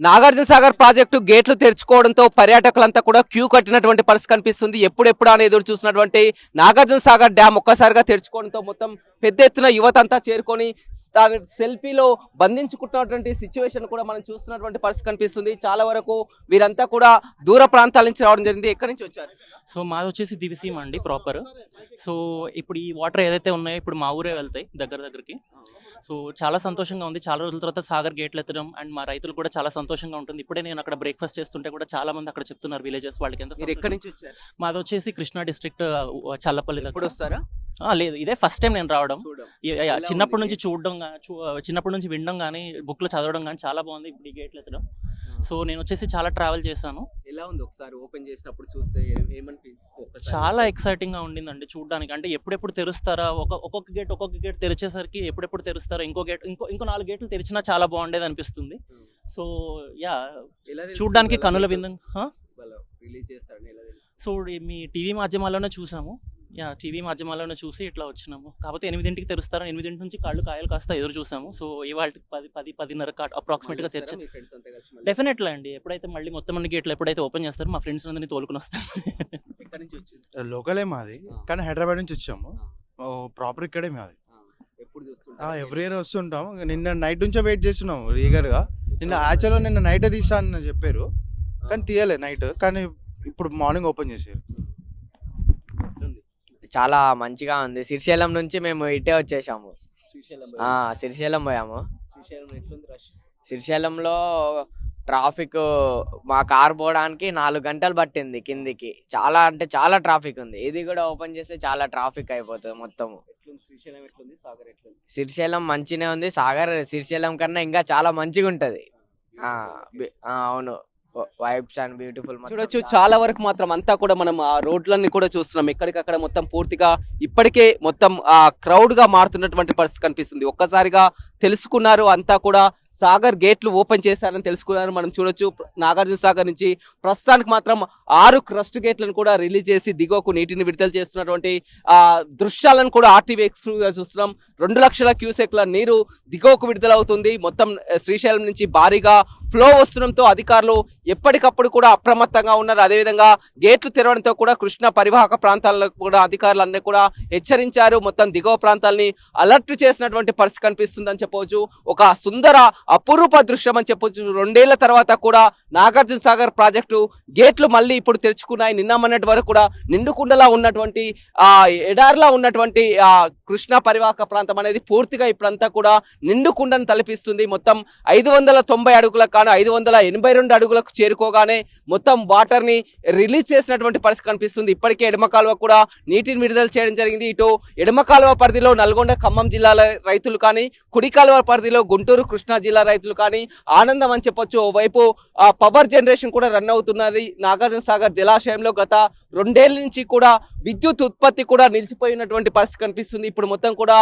Nagarjuna Sagar project గేట్లు తెరుచుకోవడంతో పర్యాటకులంతా కూడా queue కట్టినటువంటి పరిస్థితి కనిపిస్తుంది. ఎప్పుడెప్పుడు అని ఎదురు చూసినటువంటి నాగార్జున సాగర్ డ్యామ్ ఒక్కసారిగా తెరుచుకోవడంతో మొత్తం పెద్ద ఎత్తున యువత అంతా చేరుకొని సెల్ఫీలో బంధించుకుంటున్నటువంటి సిచ్యువేషన్ కూడా మనం చూస్తున్నటువంటి పరిస్థితి కనిపిస్తుంది. చాలా వరకు వీరంతా కూడా దూర ప్రాంతాల నుంచి రావడం జరిగింది. ఎక్కడి నుంచి వచ్చారు? సో మాది వచ్చేసి దివిసీమ అండి ప్రాపర్. సో ఇప్పుడు ఈ వాటర్ ఏదైతే ఉన్నాయో ఇప్పుడు మా ఊరే వెళ్తాయి దగ్గరికి. సో చాలా సంతోషంగా ఉంది. చాలా రోజుల తర్వాత సాగర్ గేట్లు ఎత్తడం అండ్ మా రైతులు కూడా చాలా సంతోషంగా ఉంటుంది. ఇప్పుడే నేను అక్కడ బ్రేక్ఫాస్ట్ చేస్తుంటే కూడా చాలా మంది అక్కడ చెప్తున్నారు విలేజెస్ వాళ్ళకి ఎంత. మీరు ఎక్కడి నుంచి వచ్చారు? మాది వచ్చేసి కృష్ణా డిస్ట్రిక్ట్ చల్లపల్లి. ఎప్పుడు వస్తారా? లేదు, ఇదే ఫస్ట్ టైం నేను రావడం. చిన్నప్పటి నుంచి చూడడం, చిన్నప్పటి నుంచి వినడం కానీ బుక్లో చదవడం కానీ చాలా బాగుంది ఇప్పుడు ఈ గేట్లు ఎత్తడం. సో నేను వచ్చేసి చాలా ట్రావెల్ చేశాను. ఎలా ఉంది ఒకసారి ఓపెన్ చేసినప్పుడు చూస్తే ఏమనిపించింది? చాలా ఎక్సైటింగ్ గా ఉండిందండి చూడడానికి. అంటే ఎప్పుడెప్పుడు తెరుస్తారా, ఒక్కొక్క గేట్ తెరిచేసరికి ఎప్పుడెప్పుడు తెరుస్తారా, ఇంకో 4 గేట్లు తెరిచినా చాలా బాగుండేది అనిపిస్తుంది. సో యా, చూడడానికి కనుల విందంగా. సో మీ టీవీ మాధ్యమాల్లోనే చూసాము. టీవీ మాధ్యమాల్లోనే చూసి ఇట్లా వచ్చినాము. కాకపోతే 8ంటికి తెరుస్తారా, 8 నుంచి కాయలు కాస్త ఎదురు చూసాము. సో ఇవాళ 10-10:30 అప్రాక్సిమేట్గా తెరిచి డెఫినెట్లీ అండి. ఎప్పుడైతే మళ్ళీ మొత్తం అన్ని గేట్లు ఎప్పుడైతే ఓపెన్ చేస్తారో మా ఫ్రెండ్స్ అందరినీ తోలుకుని వస్తాను. లోకలే మాది, కానీ హైదరాబాద్ నుంచి వచ్చాము. ప్రాపర్ ఇక్కడే మాది. ఎవ్రీ ఇయర్ వస్తుంటాం. నిన్న నైట్ నుంచే వెయిట్ చేస్తున్నాము రీగర్గా. నిన్న నైటే తీసాను చెప్పారు, కానీ తీయలే నైట్. కానీ ఇప్పుడు మార్నింగ్ ఓపెన్ చేసారు. చాలా మంచిగా ఉంది. శ్రీశైలం నుంచి మేము ఇటే వచ్చేసాము. శ్రీశైలం పోయాము. శ్రీశైలంలో ట్రాఫిక్ మా కార్ పోవడానికి 4 గంటలు పట్టింది కిందికి. చాలా అంటే చాలా ట్రాఫిక్ ఉంది. ఇది కూడా ఓపెన్ చేస్తే చాలా ట్రాఫిక్ అయిపోతుంది మొత్తము. శ్రీశైలం మంచిగా ఉంది. సాగర్ శ్రీశైలం కన్నా ఇంకా చాలా మంచిగా ఉంటది. అవును, వైబ్స్ అండ్ బ్యూటిఫుల్ చూడొచ్చు. చాలా వరకు మాత్రం అంతా కూడా మనం ఆ రోడ్లన్నీ కూడా చూస్తున్నాం. ఎక్కడికక్కడ మొత్తం పూర్తిగా ఇప్పటికే మొత్తం క్రౌడ్ గా మారుతున్నటువంటి పరిస్థితి కనిపిస్తుంది. ఒక్కసారిగా తెలుసుకున్నారు అంతా కూడా సాగర్ గేట్లు ఓపెన్ చేశారని తెలుసుకున్నారు. మనం చూడొచ్చు నాగార్జున సాగర్ నుంచి ప్రస్తుతానికి మాత్రం 6 క్రస్ట్ గేట్లను కూడా రిలీజ్ చేసి దిగువకు నీటిని విడుదల చేస్తున్నటువంటి దృశ్యాలను కూడా ఆర్టీవీ ఎక్స్క్లూజివ్గా చూస్తున్నాం. 2 లక్షల క్యూసెక్ల నీరు దిగువకు విడుదల అవుతుంది. మొత్తం శ్రీశైలం నుంచి భారీగా ఫ్లో వస్తుండటంతో అధికారులు ఎప్పటికప్పుడు కూడా అప్రమత్తంగా ఉన్నారు. అదేవిధంగా గేట్లు తెరవడంతో కూడా కృష్ణా పరివాహక ప్రాంతాలను కూడా అధికారులన్నీ కూడా హెచ్చరించారు. మొత్తం దిగువ ప్రాంతాలని అలర్ట్ చేసినటువంటి పరిస్థితి కనిపిస్తుందని చెప్పవచ్చు. ఒక సుందర అపురూప దృశ్యం అని చెప్పొచ్చు. 2 ఏళ్ల తర్వాత కూడా నాగార్జున సాగర్ ప్రాజెక్టు గేట్లు మళ్ళీ ఇప్పుడు తెరుచుకున్నాయి. నిన్న మొన్నటి వరకు కూడా నిండుకుండలా ఉన్నటువంటి ఎడార్లా ఉన్నటువంటి కృష్ణా పరివాహక ప్రాంతం అనేది పూర్తిగా ఇప్పుడంతా కూడా నిండుకుండను తలపిస్తుంది. మొత్తం 590 అడుగులకు 582 అడుగులకు చేరుకోగానే మొత్తం వాటర్ ని రిలీజ్ చేసినటువంటి పరిస్థితి కనిపిస్తుంది. ఇప్పటికే ఎడమ కాలువ కూడా నీటిని విడుదల చేయడం జరిగింది. ఇటు ఎడమ కాలువ పరిధిలో నల్గొండ ఖమ్మం జిల్లాల రైతులు కానీ, కుడి కాలువ పరిధిలో గుంటూరు కృష్ణా జిల్లా రైతులు కానీ ఆనందం అని చెప్పొచ్చు. ఓవైపు పవర్ జనరేషన్ కూడా రన్ అవుతున్నది. నాగార్జున సాగర్ జలాశయంలో గత 2 ఏళ్ల నుంచి కూడా విద్యుత్ ఉత్పత్తి కూడా నిలిచిపోయినటువంటి పరిస్థితి కనిపిస్తుంది. ఇప్పుడు మొత్తం కూడా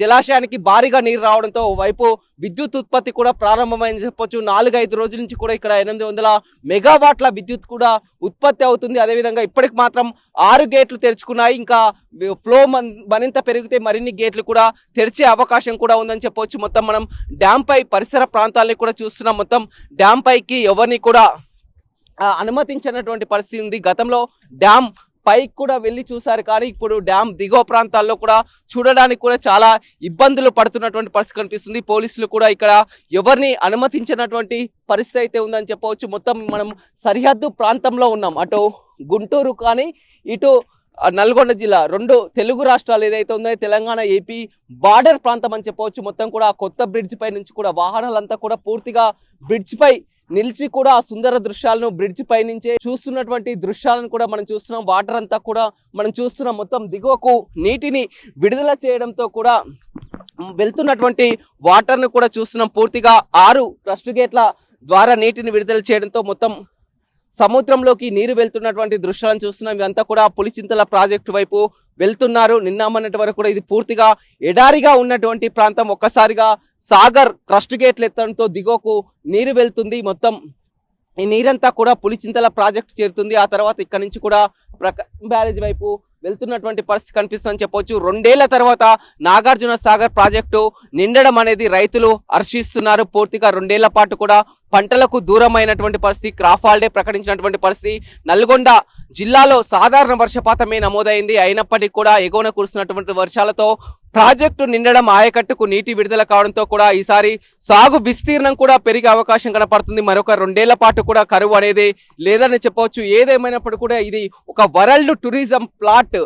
జలాశయానికి భారీగా నీరు రావడంతో ఓవైపు విద్యుత్ ఉత్పత్తి కూడా ప్రారంభమైంది చెప్పొచ్చు. 4-5 రోజుల నుంచి కూడా ఇక్కడ 800 మెగావాట్ల విద్యుత్ కూడా ఉత్పత్తి అవుతుంది. అదేవిధంగా ఇప్పటికి మాత్రం 6 గేట్లు తెరుచుకున్నాయి. ఇంకా ఫ్లో మరింత పెరిగితే మరిన్ని గేట్లు కూడా తెరిచే అవకాశం కూడా ఉందని చెప్పొచ్చు. మొత్తం మనం డ్యామ్ పై పరిసర ప్రాంతాలని కూడా చూస్తున్నాం. మొత్తం డ్యామ్ పైకి ఎవరిని కూడా అనుమతించినటువంటి పరిస్థితి ఉంది. గతంలో డ్యామ్ పైకి కూడా వెళ్ళి చూసారు, కానీ ఇప్పుడు డ్యామ్ దిగువ ప్రాంతాల్లో కూడా చూడడానికి కూడా చాలా ఇబ్బందులు పడుతున్నటువంటి పరిస్థితి కనిపిస్తుంది. పోలీసులు కూడా ఇక్కడ ఎవరిని అనుమతించినటువంటి పరిస్థితి అయితే ఉందని చెప్పవచ్చు. మొత్తం మనం సరిహద్దు ప్రాంతంలో ఉన్నాం. అటు గుంటూరు కానీ ఇటు నల్గొండ జిల్లా 2 తెలుగు రాష్ట్రాలు ఏదైతే ఉందో తెలంగాణ ఏపీ బార్డర్ ప్రాంతం అని చెప్పవచ్చు. మొత్తం కూడా కొత్త బ్రిడ్జ్ పై నుంచి కూడా వాహనాలంతా కూడా పూర్తిగా బ్రిడ్జ్ పై నిలిచి కూడా ఆ సుందర దృశ్యాలను బ్రిడ్జ్ పై నుంచే చూస్తున్నటువంటి దృశ్యాలను కూడా మనం చూస్తున్నాం. వాటర్ అంతా కూడా మనం చూస్తున్నాం. మొత్తం దిగువకు నీటిని విడుదల చేయడంతో కూడా వెళ్తున్నటువంటి వాటర్ను కూడా చూస్తున్నాం. పూర్తిగా 6 క్రస్ట్ గేట్ల ద్వారా నీటిని విడుదల చేయడంతో మొత్తం సముద్రంలోకి నీరు వెళ్తున్నటువంటి దృశ్యాలను చూస్తున్నాం. ఇదంతా కూడా పులిచింతల ప్రాజెక్టు వైపు వెళ్తున్నారు. నిన్న మొన్నటి వరకు కూడా ఇది పూర్తిగా ఎడారిగా ఉన్నటువంటి ప్రాంతం. ఒక్కసారిగా సాగర్ క్రస్ట్ గేట్లు ఎత్తడంతో దిగువకు నీరు వెళ్తుంది. మొత్తం ఈ నీరంతా కూడా పులిచింతల ప్రాజెక్టు చేరుతుంది. ఆ తర్వాత ఇక్కడ నుంచి కూడా బ్యారేజ్ వైపు వెళ్తున్నటువంటి పరిస్థితి కనిపిస్తుందని చెప్పొచ్చు. 2 ఏళ్ల తర్వాత నాగార్జున సాగర్ ప్రాజెక్టు నిండడం అనేది రైతులు హర్షిస్తున్నారు. పూర్తిగా 2 ఏళ్ల పాటు కూడా పంటలకు దూరమైనటువంటి పరిస్థితి, క్రాప్ హాలిడే ప్రకటించినటువంటి పరిస్థితి. నల్గొండ జిల్లాలో సాధారణ వర్షపాతమే నమోదైంది. అయినప్పటికీ కూడా ఎగువన కురుస్తున్నటువంటి వర్షాలతో ప్రాజెక్టు నిండడం, ఆయకట్టుకు నీటి విడుదల కావడంతో కూడా ఈసారి సాగు విస్తీర్ణం కూడా పెరిగే అవకాశం కనపడుతుంది. మరొక 2 ఏళ్ల పాటు కూడా కరువు అనేది లేదని చెప్పవచ్చు. ఏదేమైనప్పుడు కూడా ఇది ఒక వరల్డ్ టూరిజం ప్లాట్,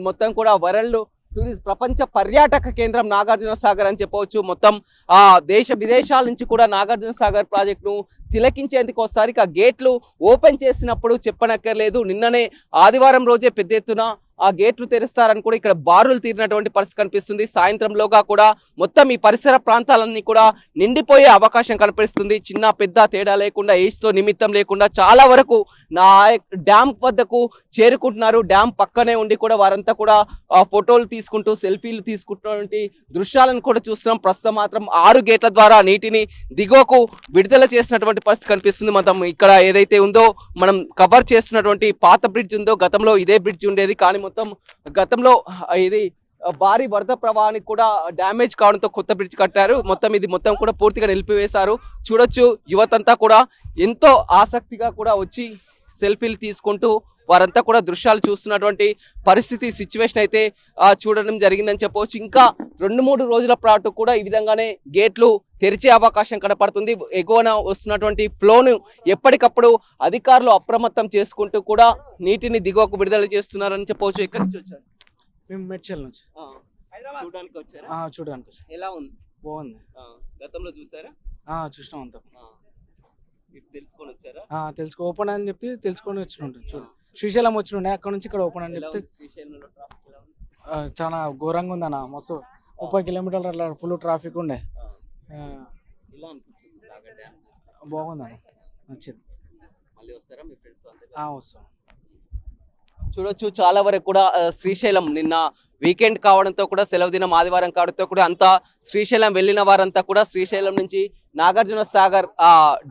మొత్తం కూడా వరల్డ్ ప్రపంచ పర్యాటక కేంద్రం నాగార్జున సాగర్ అని చెప్పవచ్చు. మొత్తం దేశ విదేశాల నుంచి కూడా నాగార్జున సాగర్ ప్రాజెక్టును తిలకించేందుకు వస్తారు. ఇక గేట్లు ఓపెన్ చేసినప్పుడు చెప్పనక్కర్లేదు. నిన్ననే ఆదివారం రోజే పెద్ద ఎత్తున ఆ గేట్లు తెరుస్తారని కూడా ఇక్కడ బారులు తీరినటువంటి పరిస్థితి కనిపిస్తుంది. సాయంత్రంలోగా కూడా మొత్తం ఈ పరిసర ప్రాంతాలన్నీ కూడా నిండిపోయే అవకాశం కనిపిస్తుంది. చిన్న పెద్ద తేడా లేకుండా, ఏజ్తో నిమిత్తం లేకుండా చాలా వరకు నా డ్యామ్ వద్దకు చేరుకుంటున్నారు. డ్యామ్ పక్కనే ఉండి కూడా వారంతా కూడా ఫోటోలు తీసుకుంటూ, సెల్ఫీలు తీసుకుంటున్నటువంటి దృశ్యాలను కూడా చూస్తున్నాం. ప్రస్తుతం మాత్రం 6 గేట్ల ద్వారా నీటిని దిగువకు విడుదల చేసినటువంటి పరిస్థితి కనిపిస్తుంది. మనం ఇక్కడ ఏదైతే ఉందో మనం కవర్ చేస్తున్నటువంటి పాత బ్రిడ్జ్ ఉందో, గతంలో ఇదే బ్రిడ్జ్ ఉండేది. కానీ మొత్తం గతంలో ఇది భారీ వరద ప్రవాహానికి కూడా డ్యామేజ్ కావడంతో కొత్త బ్రిడ్జ్ కట్టారు. ఇది మొత్తం కూడా పూర్తిగా నిలిపివేశారు. చూడొచ్చు, యువతంతా కూడా ఎంతో ఆసక్తిగా కూడా వచ్చి సెల్ఫీలు తీసుకుంటూ వారంతా కూడా దృశ్యాలు చూస్తున్నటువంటి పరిస్థితి, సిచ్యువేషన్ అయితే చూడడం జరిగిందని చెప్పవచ్చు. ఇంకా 2-3 రోజుల పాటు కూడా ఈ విధంగానే గేట్లు తెరిచే అవకాశం కనపడుతుంది. ఎగువన వస్తున్నటువంటి ఫ్లోను ఎప్పటికప్పుడు అధికారులు అప్రమత్తం చేసుకుంటూ కూడా నీటిని దిగువకు విడుదల చేస్తున్నారని చెప్పవచ్చు. ఎక్కడి నుంచి వచ్చారు? మేము మెడ్చల్ నుంచి చూడడానికి వచ్చారా? చూడడానికి వచ్చాం. ఎలా ఉంది? బాగుంది. గతంలో చూసారా? చూసినాం అంతా. తెలుసుకొని వచ్చారా? తెలుసుకో ఓపెన్ అని చెప్పి తెలుసుకొని వచ్చినట్టు. చూడు, శ్రీశైలం వచ్చినుండే, అక్కడ నుంచి ఇక్కడ ఓపెన్ అని చెప్తే చాలా ఘోరంగా ఉంది అన్న. మస్తు 30 కిలోమీటర్లు అట్లా ఫుల్ ట్రాఫిక్ ఉండే. బాగుంది అన్న, నచ్చింది. వస్తాం. చూడొచ్చు, చాలా వరకు కూడా శ్రీశైలం నిన్న వీకెండ్ కావడంతో కూడా, సెలవు దినం ఆదివారం కావడంతో కూడా అంతా శ్రీశైలం వెళ్ళిన వారంతా కూడా శ్రీశైలం నుంచి నాగార్జున సాగర్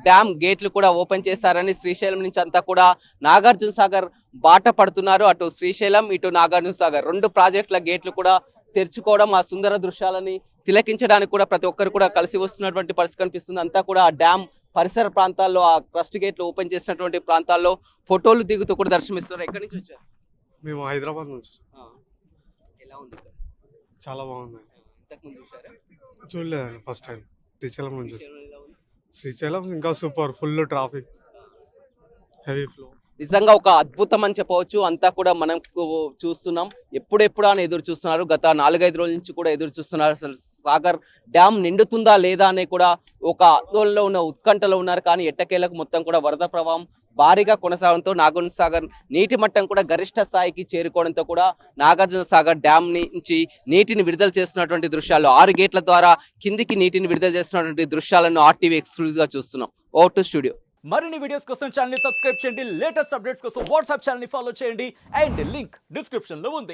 డ్యామ్ గేట్లు కూడా ఓపెన్ చేశారని, శ్రీశైలం నుంచి అంతా కూడా నాగార్జున సాగర్ బాట పడుతున్నారు. అటు శ్రీశైలం, ఇటు నాగార్జున సాగర్ 2 ప్రాజెక్టుల గేట్లు కూడా తెరుచుకోవడం, ఆ సుందర దృశ్యాలని తిలకించడానికి కూడా ప్రతి ఒక్కరు కూడా కలిసి వస్తున్నటువంటి పరిస్థితి కనిపిస్తుంది. అంతా కూడా ఆ డ్యామ్ పరిసర ప్రాంతాల్లో, ఆ క్రస్ట్ గేట్లు ఓపెన్ చేసినటువంటి ప్రాంతాల్లో ఫోటోలు దిగుతూ కూడా దర్శనమిస్తున్నారు. ఎక్కడి నుంచి వచ్చారు? మేము హైదరాబాద్ నుంచి. ఎలా ఉంది? చాలా బాగుంది. ఇంతకుముందు చూసారా? చూడలేదండి, ఫస్ట్ టైం శ్రీశైలం నుంచి. శ్రీశైలం ఇంకా super, full traffic, heavy flow. నిజంగా ఒక అద్భుతం అని చెప్పవచ్చు. అంతా కూడా మనం చూస్తున్నాం, ఎప్పుడెప్పుడు అని ఎదురు చూస్తున్నారు. గత 4-5 రోజుల నుంచి కూడా ఎదురు చూస్తున్నారు. అసలు సాగర్ డ్యామ్ నిండుతుందా లేదా అని కూడా ఒక ఆందోళనలో ఉన్న, ఉత్కంఠలో ఉన్నారు. కానీ ఎట్టకేలకు మొత్తం కూడా వరద ప్రవాహం భారీగా కొనసాగడంతో నాగార్జున సాగర్ నీటి మట్టం కూడా గరిష్ట స్థాయికి చేరుకోవడంతో కూడా నాగార్జున సాగర్ డ్యామ్ నుంచి నీటిని విడుదల చేస్తున్నటువంటి దృశ్యాలు, 6 గేట్ల ద్వారా కిందికి నీటిని విడుదల చేస్తున్నటువంటి దృశ్యాలను RTV ఎక్స్క్లూజివ్ గా చూస్తున్నాం. Over to studio. మరిన్ని వీడియోస్ కోసం ఛానల్ ని సబ్స్క్రైబ్ చేయండి. లేటెస్ట్ అప్డేట్స్ కోసం వాట్సాప్ ఛానల్ ని ఫాలో చేయండి. అండ్ లింక్ డిస్క్రిప్షన్ లో ఉంది.